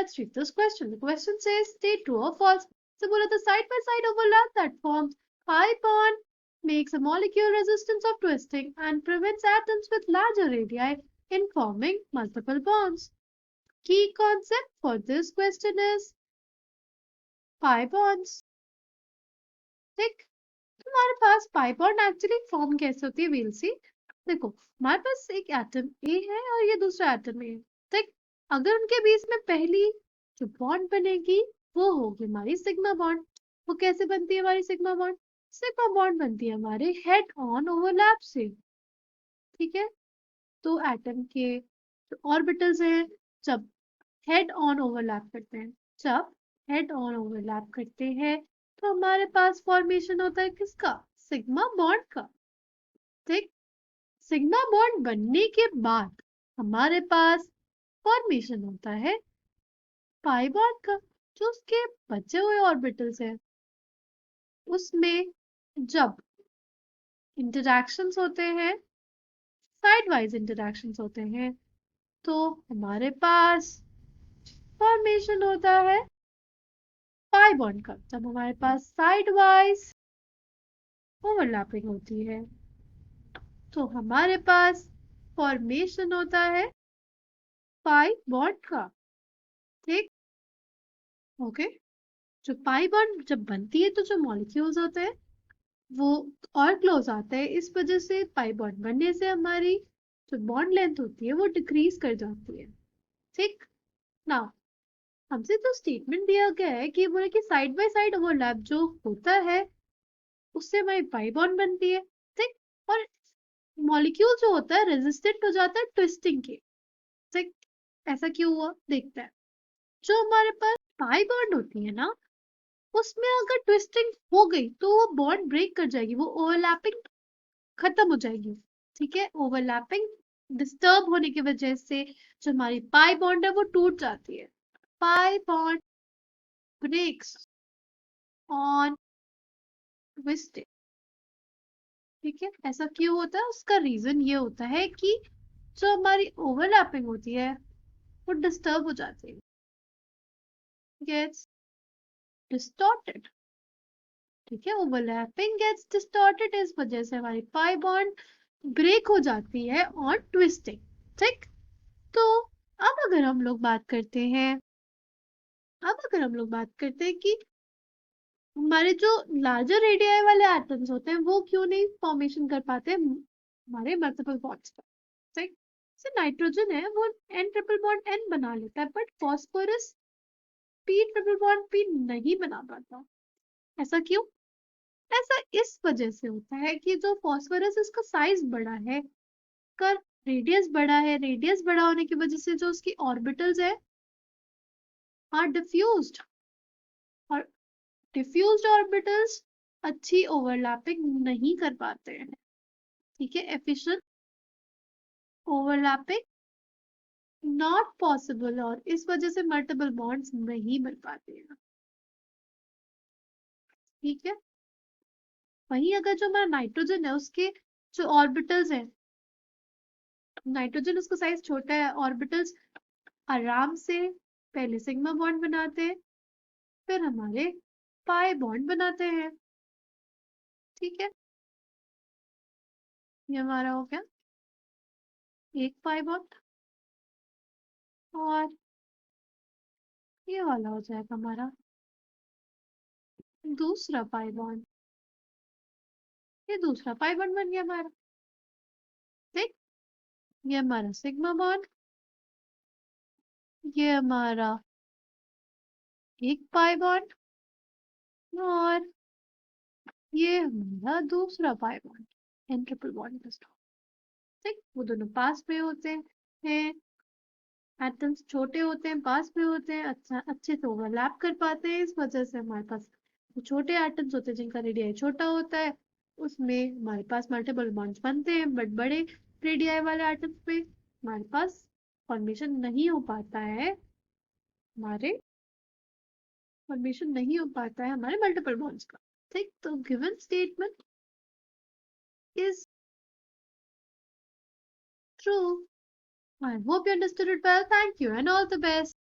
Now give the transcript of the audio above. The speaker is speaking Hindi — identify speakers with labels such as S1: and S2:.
S1: let's read this question. The question says state true or false. So बोला था side by side overlap that forms pi bond makes a molecule resistant of twisting and prevents atoms with larger radii in forming multiple bonds. Key concept for this question is pi bonds. ठीक, तुम्हारे पास pi bond actually form कैसे होती है? we'll see. देखो, हमारे पास एक एटम A है और ये दूसरा एटम A है. ठीक, अगर उनके बीच में पहली जो बॉन्ड बनेगी वो होगी हमारी सिग्मा बॉन्ड. वो कैसे बनती है हमारी सिग्मा बॉन्ड? सिग्मा बॉन्ड बनती है हमारे हेड ऑन ओवरलैप से. ठीक है, तो एटम के जो ऑर्बिटल्स हैं जब हेड ऑन ओवरलैप करते हैं, जब हेड ऑन ओवरलैप करते हैं तो हमारे पास फॉर्मेशन होता है किसका? सिग्मा बॉन्ड का. ठीक, सिग्मा बॉन्ड बनने के बाद हमारे पास फॉर्मेशन होता है पाई बॉन्ड का. जो उसके बचे हुए ऑर्बिटल्स हैं उसमें जब इंटरैक्शंस होते हैं, साइड वाइज इंटरैक्शंस होते हैं, तो हमारे पास फॉर्मेशन होता है पाई बॉन्ड का. जब हमारे पास साइड वाइज ओवरलैपिंग होती है तो हमारे पास फॉर्मेशन होता है पाई बॉन्ड का. ठीक, ओके. जो पाई बॉन्ड जब बनती है तो जो मॉलिक्यूल्स होते हैं वो और क्लोज आते हैं. इस वजह से पाई बॉन्ड बनने से हमारी जो बॉन्ड लेंथ होती है वो डिक्रीज कर जाती है. ठीक, नाउ हमसे तो स्टेटमेंट दिया गया है कि बोले कि साइड बाय साइड ओवरलैप जो होता है उससे हमारी पाई बॉन्ड बनती है. ठीक, और मॉलिक्यूल जो होता है रेजिस्टेंट हो जाता है ट्विस्टिंग के. ठीक, ऐसा क्यों हुआ देखते हैं. जो हमारे पास पाई बॉन्ड होती है ना उसमें अगर ट्विस्टिंग हो गई तो वो बॉन्ड ब्रेक कर जाएगी, वो ओवरलैपिंग खत्म हो जाएगी. ठीक है, ओवरलैपिंग डिस्टर्ब होने की वजह से जो हमारी पाई बॉन्ड है वो टूट जाती है. Pi bond breaks on twisting. ठीक है, ऐसा क्यों होता है? उसका रीजन ये होता है कि जो हमारी ओवरलैपिंग होती है वो डिस्टर्ब हो जाती है, गेट्स डिस्टॉर्टेड. ठीक है, ओवरलैपिंग गेट्स डिस्टॉर्टेड, इस वजह से हमारी पाई बॉन्ड ब्रेक हो जाती है और ट्विस्टिंग. ठीक, तो अब अगर हम लोग बात करते हैं, कि हमारे जो लार्जर रेडियाई वाले एटम्स होते हैं वो क्यों नहीं फॉर्मेशन कर पाते हमारे मल्टीपल बॉन्ड्स का. ठीक, जैसे नाइट्रोजन है वो एन ट्रिपल बॉन्ड एन बना लेता है but phosphorus P triple bond P नहीं बना पाता. ऐसा क्यों? ऐसा इस वजह से होता है कि जो फॉस्फोरस इसका साइज बड़ा है, का रेडियस बड़ा है. रेडियस बड़ा होने की वजह से जो उसकी ऑर्बिटल्स है आर डिफ्यूज्ड, और डिफ्यूज्ड ऑर्बिटल्स अच्छी ओवरलैपिंग नहीं कर पाते हैं. ठीक है, एफिशिएंट ओवरलैपिंग नॉट पॉसिबल, और इस वजह से मल्टीपल बॉन्ड्स नहीं बन पाते हैं. ठीक है, वहीं अगर जो हमारा नाइट्रोजन है उसके जो ऑर्बिटल्स है, नाइट्रोजन उसका साइज छोटा है, ऑर्बिटल्स आराम से पहले सिग्मा बॉन्ड बनाते हैं फिर हमारे पाई बॉन्ड बनाते हैं. ठीक है, ये हमारा हो गया एक पाई बॉन्ड, और ये वाला हो जाएगा हमारा दूसरा पाई बॉन्ड. ये दूसरा पाई बॉन्ड बन गया हमारा. ठीक, ये हमारा सिग्मा बॉन्ड, ये हमारा एक पाई बॉन्ड, और ये हमारा दूसरा pi bond in triple bond के साथ. ठीक, वो दोनों पास में होते हैं, एटम्स छोटे होते हैं, पास में होते हैं, अच्छा अच्छे से ओवरलैप कर पाते हैं. इस वजह से हमारे पास जो छोटे एटम्स होते हैं जिनका रेडियाई छोटा होता है उसमें हमारे पास मल्टीपल बॉन्ड्स बनते हैं, बट बड़े रेडियाई वाले एटम्स में हमारे पास फॉर्मेशन नहीं हो पाता है, हमारे मल्टीपल बॉन्ड्स का. ठीक, तो given statement is true. I hope you understood it well. Thank you and all the best.